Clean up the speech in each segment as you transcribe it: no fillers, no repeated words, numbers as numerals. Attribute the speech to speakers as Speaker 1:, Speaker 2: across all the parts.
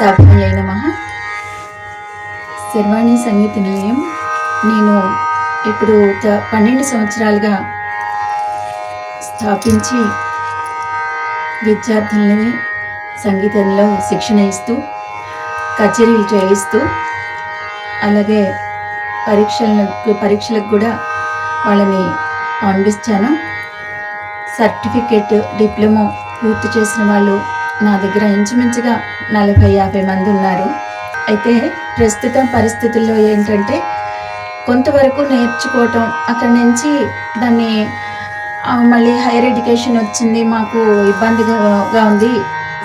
Speaker 1: సాభ్యాయ నమః. శర్వాణి సంగీత నిలయం నేను ఇప్పుడు 12 సంవత్సరాలుగా స్థాపించి విద్యార్థులని సంగీతంలో శిక్షణ ఇస్తూ కచేరీలు చేయిస్తూ అలాగే పరీక్షలకు కూడా వాళ్ళని పంపిస్తాను. సర్టిఫికేట్ డిప్లొమా పూర్తి చేసిన వాళ్ళు నా దగ్గర ఇంచుమించుగా 40-50 మంది ఉన్నారు. అయితే ప్రస్తుతం పరిస్థితుల్లో ఏంటంటే కొంతవరకు నేర్చుకోవటం, అక్కడి నుంచి దాన్ని మళ్ళీ హైయర్ ఎడ్యుకేషన్ వచ్చింది, మాకు ఇబ్బందిగా ఉంది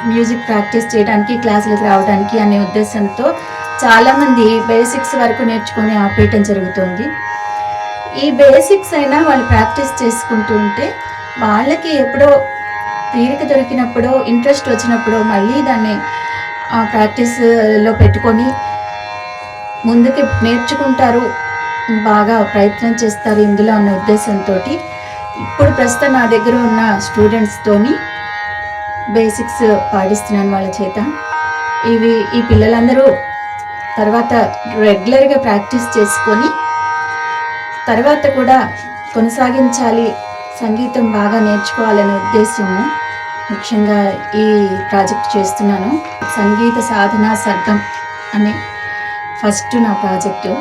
Speaker 1: మ్యూజిక్ ప్రాక్టీస్ చేయడానికి క్లాసులకు రావడానికి అనే ఉద్దేశంతో చాలామంది బేసిక్స్ వరకు నేర్చుకొని ఆపేయటం జరుగుతుంది. ఈ బేసిక్స్ అయినా వాళ్ళు ప్రాక్టీస్ చేసుకుంటూ ఉంటే వాళ్ళకి ఎప్పుడో తీరిక దొరికినప్పుడు ఇంట్రెస్ట్ వచ్చినప్పుడు మళ్ళీ దాన్ని ప్రాక్టీస్లో పెట్టుకొని ముందుకి నేర్చుకుంటారు, బాగా ప్రయత్నం చేస్తారు ఇందులో అన్న ఉద్దేశంతో ఇప్పుడు ప్రస్తుతం నా దగ్గర ఉన్న స్టూడెంట్స్తోని బేసిక్స్ పాటిస్తున్నాను వాళ్ళ చేత. ఈ పిల్లలందరూ తర్వాత రెగ్యులర్గా ప్రాక్టీస్ చేసుకొని తర్వాత కూడా కొనసాగించాలి, సంగీతం బాగా నేర్చుకోవాలనే ఉద్దేశము ముఖ్యంగా ఈ ప్రాజెక్ట్ చేస్తున్నాను. సంగీత సాధన సర్గం అనే ఫస్ట్ నా ప్రాజెక్టు.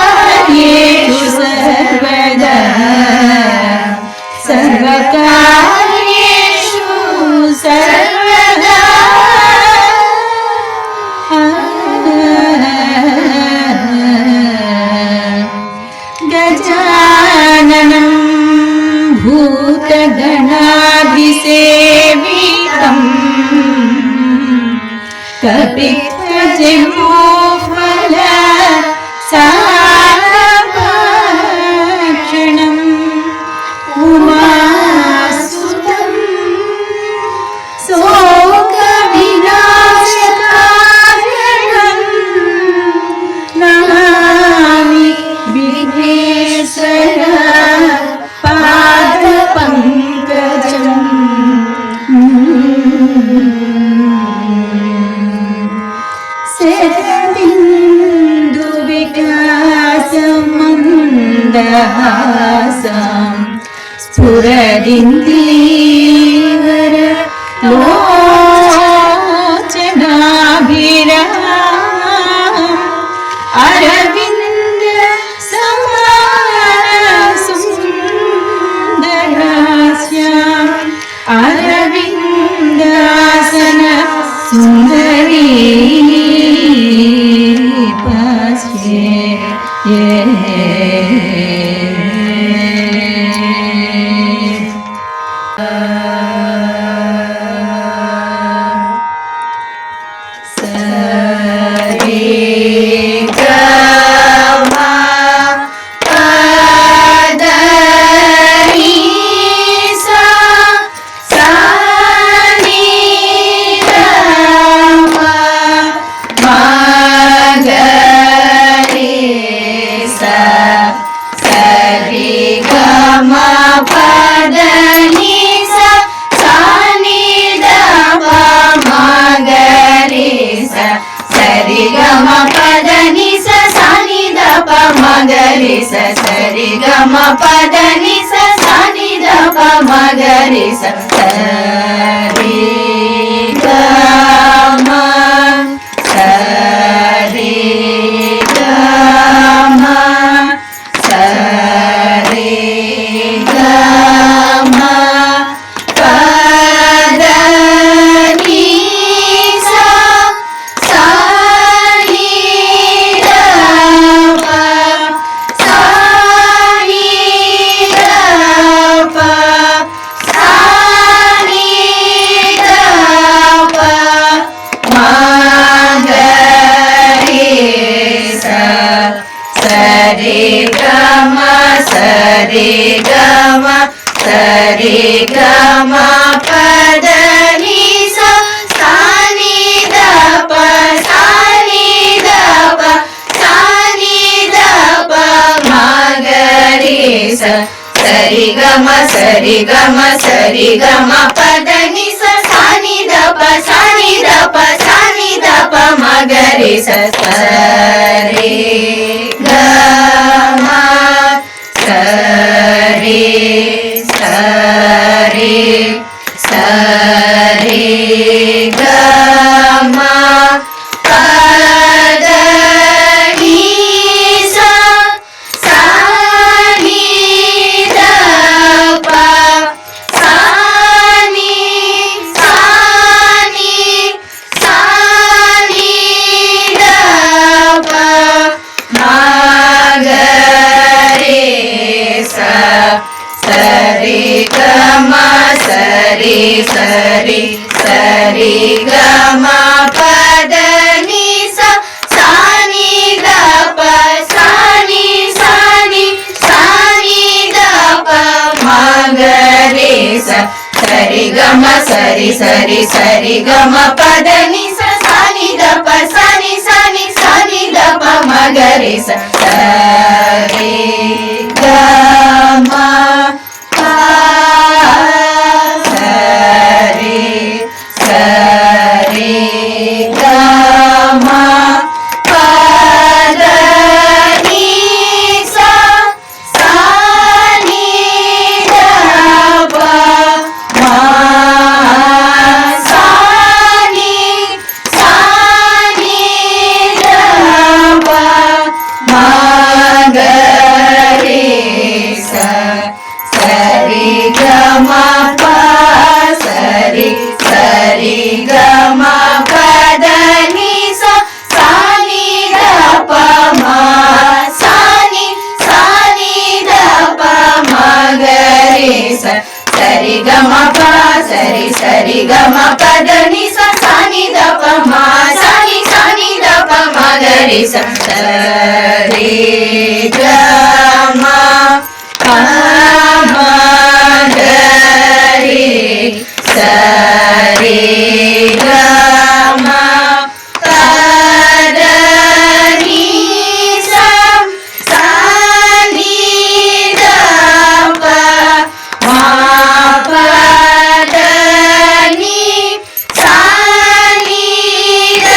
Speaker 2: सर्वकार्येषु सर्वदा सर्वकार्येषु सर्वदा गजाननं भूतगणाधिसेवितं कपित्थजम्बूफल साक्षणम् उमासुतं शोकविनाशकारणं नमामि विघ्नेश्वर पादपङ्कजम्. स्फुरदिन्दीवर लोचनाभिरामम् अरविन्द समानसुन्दरास्याम् अरविन्दासन सुन्दरी पास्ये సరి గమ పదని సని దప మగరి సరి గమ సరి గమ సరి గమ పదని సని దప ಸರಿ ಗಮ ಪದ ನಿ ಸ ಸಾ ನಿ ದ ಪ ಸಾ ನಿ ದ ಪ ಸಾ ನಿ ದ ಪ ಮ ಗ ರಿ ಸ ಸರಿ ಗಮ ಪದ ನಿ ಸ ಸಾ ನಿ ದ ಪ ಸಾ ನಿ ದ ಪ ಸಾ ನಿ ದ ಪ ಮ ಗ ರಿ ಸ ಸರಿ ಗಮ ಸರಿ ಸರಿ ಸರಿ ಗಮ ಪದ ನಿ ಸ ಸಾ ನಿ ದ ಪ ಸಾ ನಿ ಸಾ ನಿ ಸಾ ನಿ ದ ಪ ಮ ಗ ರಿ ಸ ಸರಿ ಗಮ ಸರಿ ಸರಿ ಸರಿ ಗಮ ಪದ ನಿ ಸ ಸಾ ನಿ ದ ಪ ಸಾ ನಿ ಸಾ ನಿ ಸಾ ನಿ ದ ಪ ಮ ಗ ರಿ ಸ ಸರಿ ಗಮ ಸರಿ ಸರಿ ಸರಿ ಗಮ ಪದ ನಿ ಸ ಸಾ ನಿ ದ ಪ ಸಾ ನಿ ಸಾ ನಿ ಸಾ ನಿ ದ ಪ ಮ ಗ ರಿ ಸ ಸರಿ ಗಮ ಪ ಸರಿ ಸರಿ ಗಮ ಪದ ನಿ ಸ ಸಾ ನಿ ದ ಪ ಮ ಸಾ ನಿ ಸಾ ನಿ ದ ಪ ಮ ಗ ರಿ ಸ ಸರಿ ಗಮ ಪ ಸರಿ ಸರಿ ಗಮ ಪದ ನಿ ಸ ಸಾ ನಿ ದ ಪ ಮ ಸಾ ನಿ ಸಾ ನಿ ದ ಪ ಮ ಗ ರಿ ಸ ಸರಿ ಗಮ ಪ ಸರಿ ಸರಿ ಗಮ ಪದ ನಿ ಸ ಸಾ ನಿ ದ ಪ ಮ ಸಾ ನಿ ದ ಪ ಮ ಗ ರಿ ಸ ಸರಿ ಗಮ ಪ ಮ ಗ ರಿ ಸರಿ ಗಮ ಪದ ನಿ ಸ ಸಾ ನಿ ದ ಪ ಮ ಪದ ನಿ ಸಾ ನಿ ದ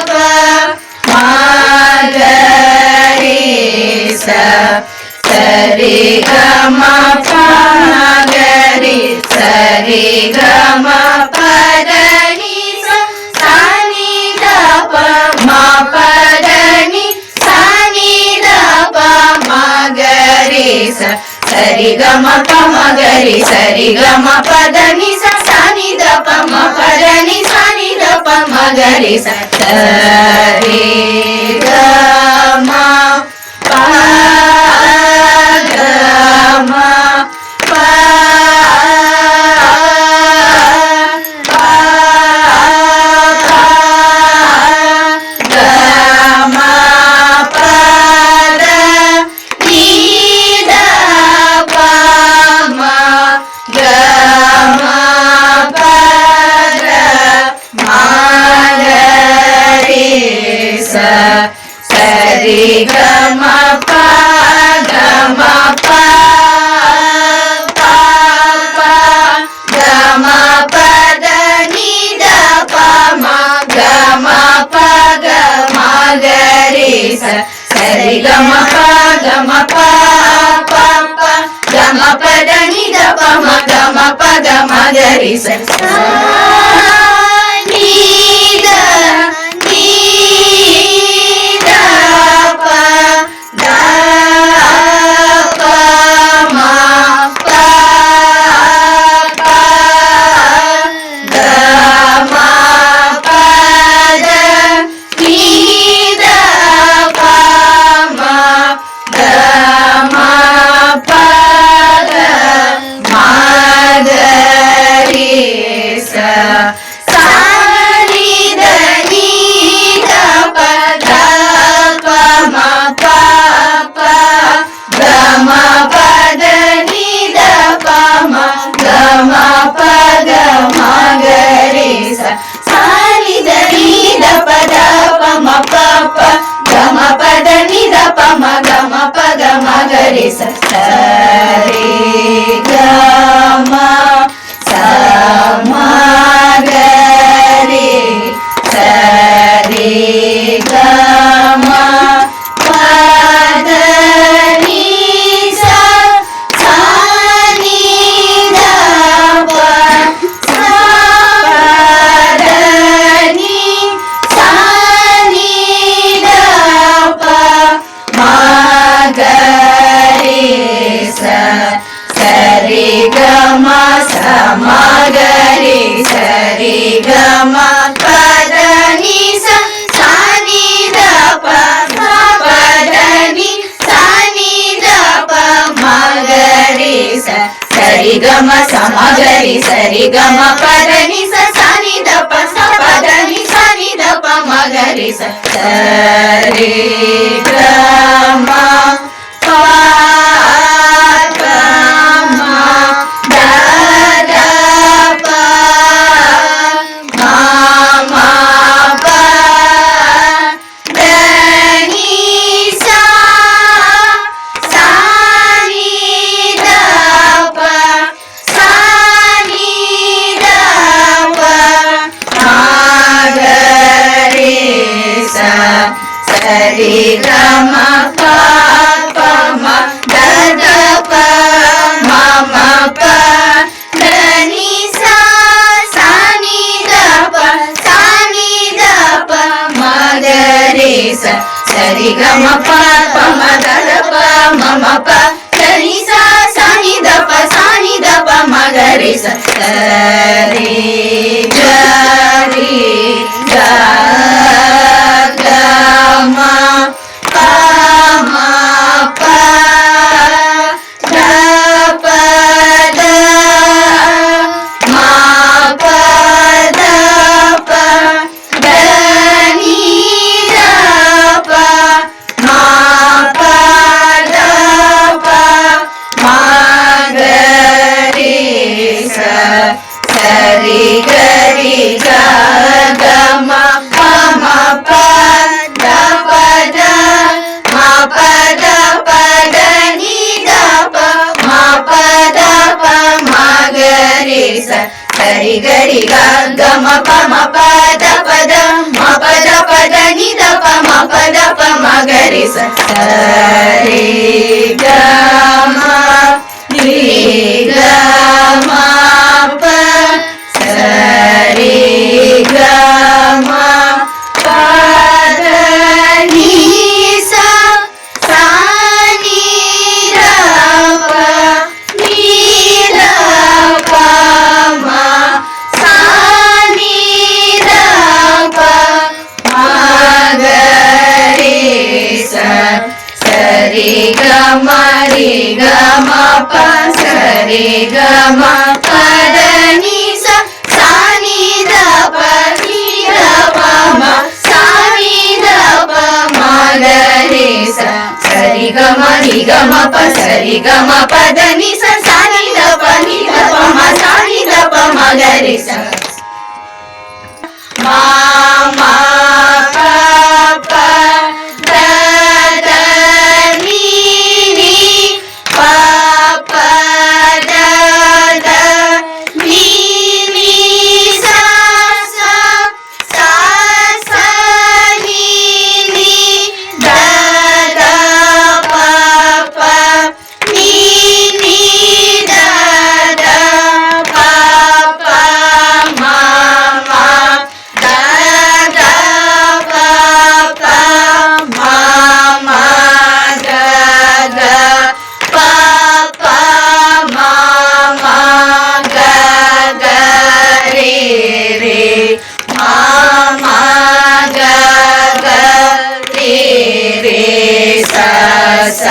Speaker 2: ಪ ಮ ಗ ರಿ ಸ ಸರಿ ಗಮ ಪ ಗ ರಿ ಸರಿ ಗಮ ಪದ ನಿ ಸ ಸಾ ನಿ ದ ಪ ಮ ಪದ ನಿ ಸಾ ನಿ ದ ಪ ಮ ಗ ರಿ ಸ ಸರಿ ಗಮ ಪ ಮ ಗ ರಿ ಸರಿ ಗಮ ಪದ ನಿ ಸ ಸಾ ನಿ ದ ಪ ಮ ಪದ ನಿ ಸಾ ನಿ ದ ಪ ಮ ಗ ರಿ ಸ ಸರಿ ಗಮ ಪ ಗಮ ಪ ಗಮ ಪದ ನಿ ದ ಪ ಮ ಗಮ ಪದ ಮ ಗ ರಿ ಸ ಸರಿ ಗಮ ಪ ಗಮ ಪ ಪ ಪ ಗಮ ಪದ ನಿ ದ ಪ ಮ ಗಮ ಪ ಗ ಮ ಗ ರಿ ಸ ಸರಿ ಗಮ ಪ ಗಮ ಪ ಪ ಪ ಗಮ ಪದ ನಿ ದ ಪ ಮ ಗಮ ಪ ಗ ಮ ಗ ರಿ ಸ ಸಾ ನಿ ದ ನಿ ದ ಪ ದ ಪ ಮ ಪ ಪ ಗ ಮ ಪದ ನಿ ದ ಪ ಮ ಗ ಮ ಪ ಗ ಮ ಗ ರಿ ಸ సరి గమ సమగరి సరి గమ పదని సని దప సపదని సని దప మగరి సరి గమ సరి గమ ప మ ద ద ప మ మ ప ద ని సా సా ని ద ప సా ని ద ప మ గ రి స సరి గమ ప ప మ ద ద ప మ మ ప ద ని సా సా ని ద ప సా ని ద ప మ గ రి స సరి గ రి గ సరి గరి గ గ మ ప మ ప ద ప ద మ ప ద ప ద ని ద ప మ ప ద ప మ గ రి స సరి గరి గ గ మ ప మ ప ద ప ద మ ప ద ప ద ని ద ప మ ప ద ప మ గ రి స సరి గ మ రి గ మ ప సరి గ మ ప ద ని సా సా ని ద ప ని ద ప మ సా ని ద ప మ గ రి స సరి గ మ రి గ మ ప సరి గ మ ప ద ని సా సా ని ద ప ని ద ప మ సా ని ద ప మ గ రి స సరి గ మ రి గ మ ప సరి గ మ ప ద ని స సా ని ద ప ని ద ప మ సా ని ద ప మ గ రి స మ మ ప ప ద ద ని ని ప ప ద ద ని ని సా సా సా సా ని ని ద ద ప ప ని ని ద ద ప ప మ మ ద ద ప ప మ మ ద ద ప ప మ మ గ గ రి రి మ మ గ గ రి రి స స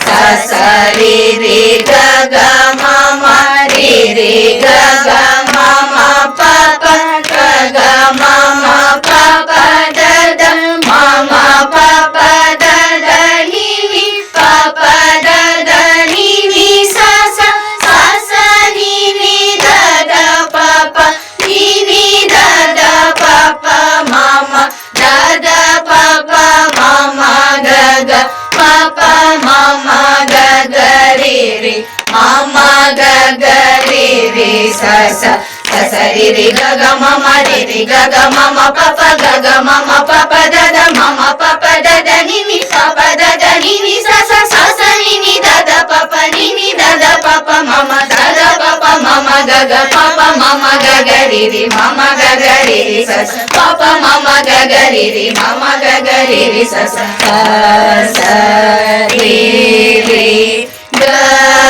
Speaker 2: స స రి రి గ గ మ మ రి రి గ గ మ మ ప ప గ గ మ మ ప ప ద ద మ మ ప ప ద ద ని ని ప ప ద ద ని ని సా సా సా సా ని ని ದ ದ ಪ ಪ ನಿ ನಿ ದ ದ ಪ ಪ ಮ ಮ ದ ದ ಪ ಪ ಮ ಮ ಗ ಗ ಪ ಪ ಮ ಮ ಗ ಗ ರಿ ರಿ ಮ ಮ ಗ ಗ ರಿ ರಿ ಸ ಸ ಸ ಸ ರಿ ರಿ ಗ ಗ ಮ ಮ ರಿ ರಿ ಗ ಗ ಮ ಮ ಪ ಪ ಗ ಗ ಮ ಮ ಪ ಪ ದ ದ ಮ ಮ ಪ ಪ ದ ದ ನಿ ನಿ ಪ ಪ ದ ದ ನಿ ನಿ ಸ ಸ ಸ ಸ ನಿ ನಿ ದ ದ ಪ ಪ ನಿ ನಿ ದ ದ ಪ ಪ ಮ ಮ ದ ದ ಪ ಪ ಮ ಮ ಗ ಗ ಪ ಪ ಮ ಮ ಗ ಗ ರಿ ರಿ ಮ ಮ ಗ ಗ ರಿ ರಿ ಸ ಸ ಪ ಪ ಮ ಮ ಗ ಗ ರಿ ರಿ ಮ ಮ ಗ ಗ ರಿ ರಿ ಸ ಸ ಸ ಸ ರಿ ರಿ ಗ